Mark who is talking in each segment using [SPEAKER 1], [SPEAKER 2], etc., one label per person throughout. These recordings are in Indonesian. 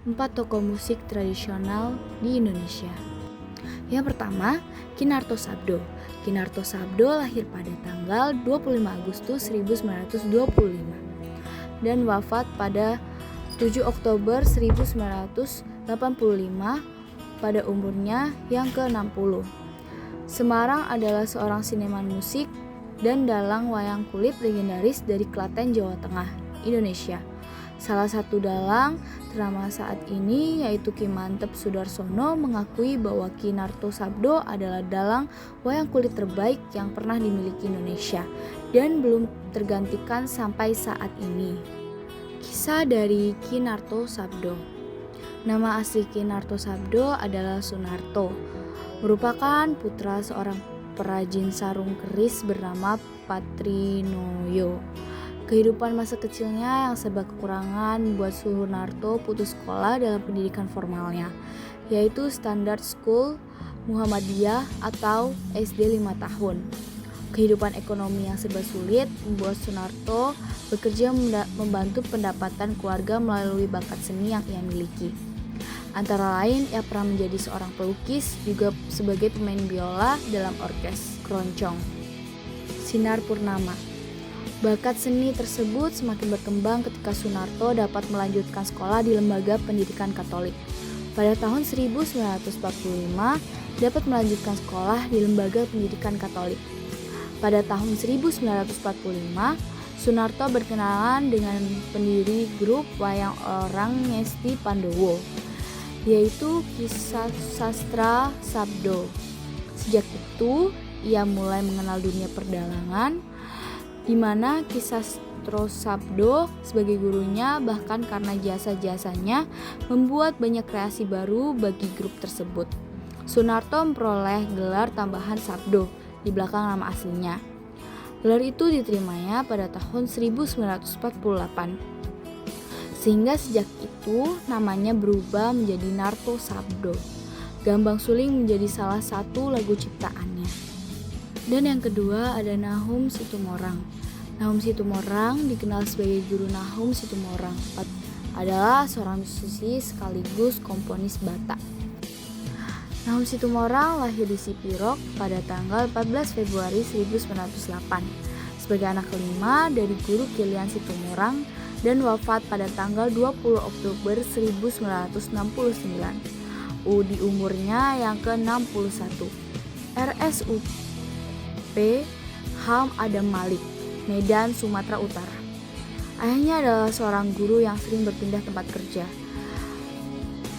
[SPEAKER 1] 4 tokoh musik tradisional di Indonesia. Yang pertama, Kinarto Sabdo. Kinarto Sabdo lahir pada tanggal 25 Agustus 1925 dan wafat pada 7 Oktober 1985 pada umurnya yang ke-60. Semarang adalah seorang seniman musik dan dalang wayang kulit legendaris dari Klaten, Jawa Tengah, Indonesia. Salah satu dalang ternama saat ini yaitu Ki Mantep Sudarsono mengakui bahwa Kinarto Sabdo adalah dalang wayang kulit terbaik yang pernah dimiliki Indonesia dan belum tergantikan sampai saat ini. Kisah dari Kinarto Sabdo. Nama asli Kinarto Sabdo adalah Sunarto, merupakan putra seorang perajin sarung keris bernama Patrinoyo. Kehidupan masa kecilnya yang serba kekurangan membuat Sunarto putus sekolah dalam pendidikan formalnya, yaitu Standard School Muhammadiyah atau SD 5 tahun. Kehidupan ekonomi yang serba sulit membuat Sunarto bekerja membantu pendapatan keluarga melalui bakat seni yang ia miliki. Antara lain, ia pernah menjadi seorang pelukis, juga sebagai pemain biola dalam orkes keroncong. Sinar Purnama. Bakat seni tersebut semakin berkembang ketika Sunarto dapat melanjutkan sekolah di lembaga pendidikan Katolik. Pada tahun 1945, dapat melanjutkan sekolah di lembaga pendidikan Katolik. Pada tahun 1945, Sunarto berkenalan dengan pendiri grup wayang orang Ngesti Pandowo, yaitu Ki Sastra Sabdo. Sejak itu, ia mulai mengenal dunia perdalangan, di mana Ki Sastra Sabdo sebagai gurunya, bahkan karena jasa-jasanya membuat banyak kreasi baru bagi grup tersebut. Sunarto memperoleh gelar tambahan Sabdo di belakang nama aslinya. Gelar itu diterimanya pada tahun 1948. Sehingga sejak itu namanya berubah menjadi Narto Sabdo. Gambang Suling menjadi salah satu lagu ciptaannya. Dan yang kedua ada Nahum Situmorang. Nahum Situmorang dikenal sebagai Guru Nahum Situmorang, adalah seorang musisi sekaligus komponis Batak. Nahum Situmorang lahir di Sipirok pada tanggal 14 Februari 1908 sebagai anak kelima dari Guru Kilian Situmorang dan wafat pada tanggal 20 Oktober 1969 di umurnya yang ke-61. RSUP Ham Adam Malik, Medan, Sumatera Utara. Ayahnya adalah seorang guru yang sering berpindah tempat kerja.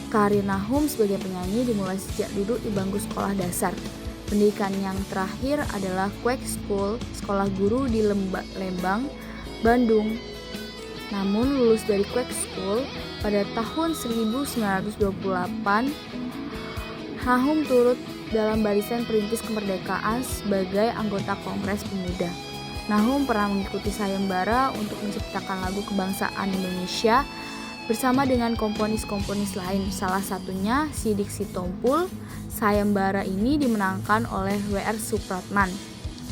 [SPEAKER 1] Karir Nahum sebagai penyanyi dimulai sejak duduk di bangku sekolah dasar. Pendidikan yang terakhir adalah Quake School, sekolah guru di Lembang, Bandung. Namun lulus dari Quake School pada tahun 1928, Nahum turut dalam barisan perintis kemerdekaan sebagai anggota Kongres Pemuda. Nahum pernah mengikuti sayembara untuk menciptakan lagu kebangsaan Indonesia bersama dengan komponis-komponis lain, salah satunya Sidik Sitompul. Sayembara ini dimenangkan oleh W.R. Supratman.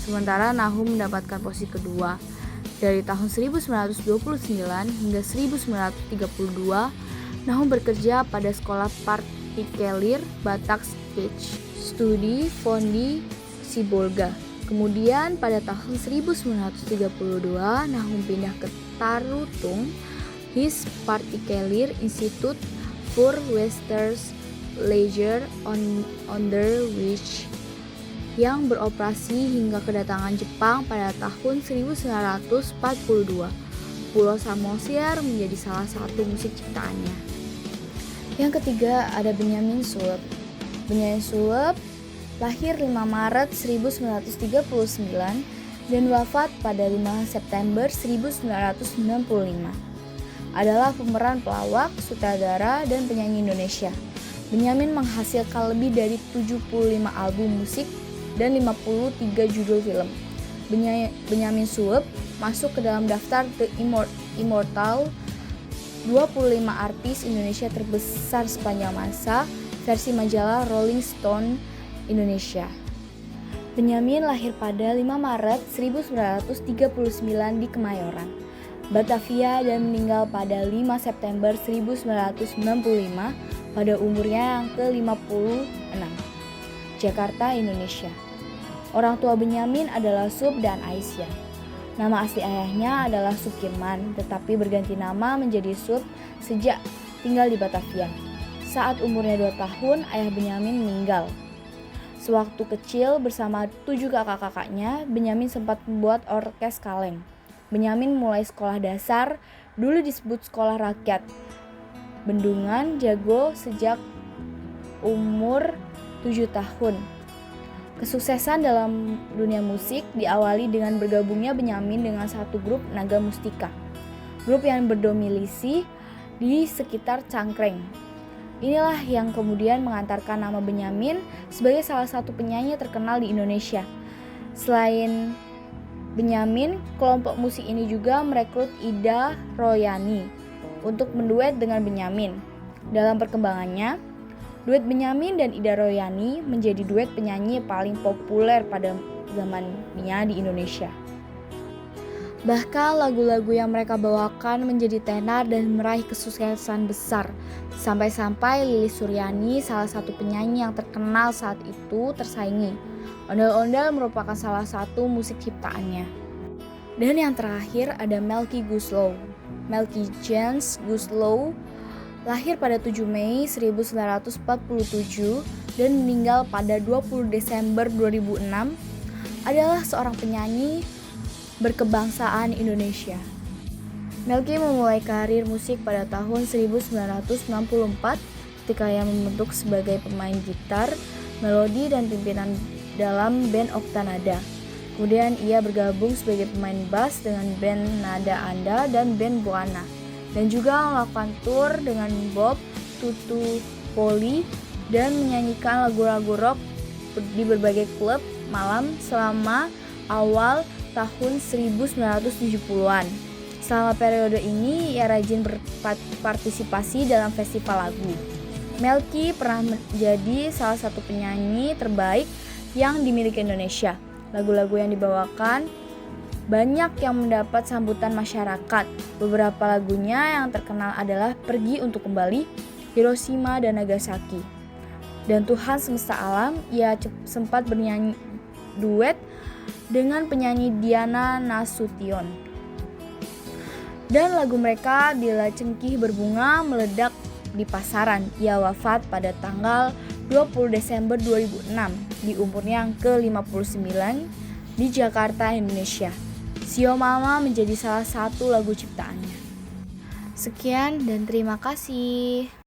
[SPEAKER 1] Sementara Nahum mendapatkan posisi kedua. Dari tahun 1929 hingga 1932, Nahum bekerja pada sekolah partikelir Batak Sketch Studi Fondi Sibolga. Kemudian pada tahun 1932 Nahum pindah ke Tarutung His Partikelir Institute for Western Leisure Underwich yang beroperasi hingga kedatangan Jepang pada tahun 1942. Pulau Samosir menjadi salah satu musik ciptaannya. Yang ketiga ada Benyamin Sueb. Benyamin Sueb lahir 5 Maret 1939 dan wafat pada 5 September 1995. Adalah pemeran pelawak, sutradara, dan penyanyi Indonesia. Benyamin menghasilkan lebih dari 75 album musik dan 53 judul film. Benyamin Sueb masuk ke dalam daftar The Immortal 25 artis Indonesia terbesar sepanjang masa versi majalah Rolling Stone Indonesia. Benyamin lahir pada 5 Maret 1939 di Kemayoran. Batavia dan meninggal pada 5 September 1995 pada umurnya yang ke-56. Jakarta, Indonesia. Orang tua Benyamin adalah Sub dan Aisyah. Nama asli ayahnya adalah Sukirman, tetapi berganti nama menjadi Sub sejak tinggal di Batavia. Saat umurnya 2 tahun, ayah Benyamin meninggal. Sewaktu kecil bersama 7 kakak-kakaknya, Benyamin sempat membuat orkes kaleng. Benyamin mulai sekolah dasar, dulu disebut sekolah rakyat, Bendungan Jago sejak umur 7 tahun. Kesuksesan dalam dunia musik diawali dengan bergabungnya Benyamin dengan satu grup Naga Mustika, grup yang berdomisili di sekitar Cangkreng. Inilah yang kemudian mengantarkan nama Benyamin sebagai salah satu penyanyi terkenal di Indonesia. Selain Benyamin, kelompok musik ini juga merekrut Ida Royani untuk menduet dengan Benyamin. Dalam perkembangannya, duet Benyamin dan Ida Royani menjadi duet penyanyi paling populer pada zamannya di Indonesia. Bahkan lagu-lagu yang mereka bawakan menjadi tenar dan meraih kesuksesan besar. Sampai-sampai Lilis Suryani, salah satu penyanyi yang terkenal saat itu, tersaingi. Ondel-ondel merupakan salah satu musik ciptaannya. Dan yang terakhir ada Melky Goeslaw. Melky Jens Goeslaw lahir pada 7 Mei 1947 dan meninggal pada 20 Desember 2006, adalah seorang penyanyi berkebangsaan Indonesia. Melky memulai karir musik pada tahun 1964 ketika ia membentuk sebagai pemain gitar, melodi, dan pimpinan dalam band Oktanada. Kemudian ia bergabung sebagai pemain bass dengan band Nada Anda dan band Buana, dan juga melakukan tour dengan Bob Tutu Poli dan menyanyikan lagu-lagu rock di berbagai klub malam selama awal tahun 1970-an. Selama periode ini ia rajin berpartisipasi dalam festival lagu. Melky pernah menjadi salah satu penyanyi terbaik yang dimiliki Indonesia. Lagu-lagu yang dibawakan banyak yang mendapat sambutan masyarakat. Beberapa lagunya yang terkenal adalah Pergi Untuk Kembali, Hiroshima dan Nagasaki, dan Tuhan Semesta Alam. Ia sempat bernyanyi duet dengan penyanyi Diana Nasution. Dan lagu mereka Bila Cengkih Berbunga meledak di pasaran. Ia wafat pada tanggal 20 Desember 2006 di umurnya yang ke-59 di Jakarta, Indonesia. Sio Mama menjadi salah satu lagu ciptaannya. Sekian dan terima kasih.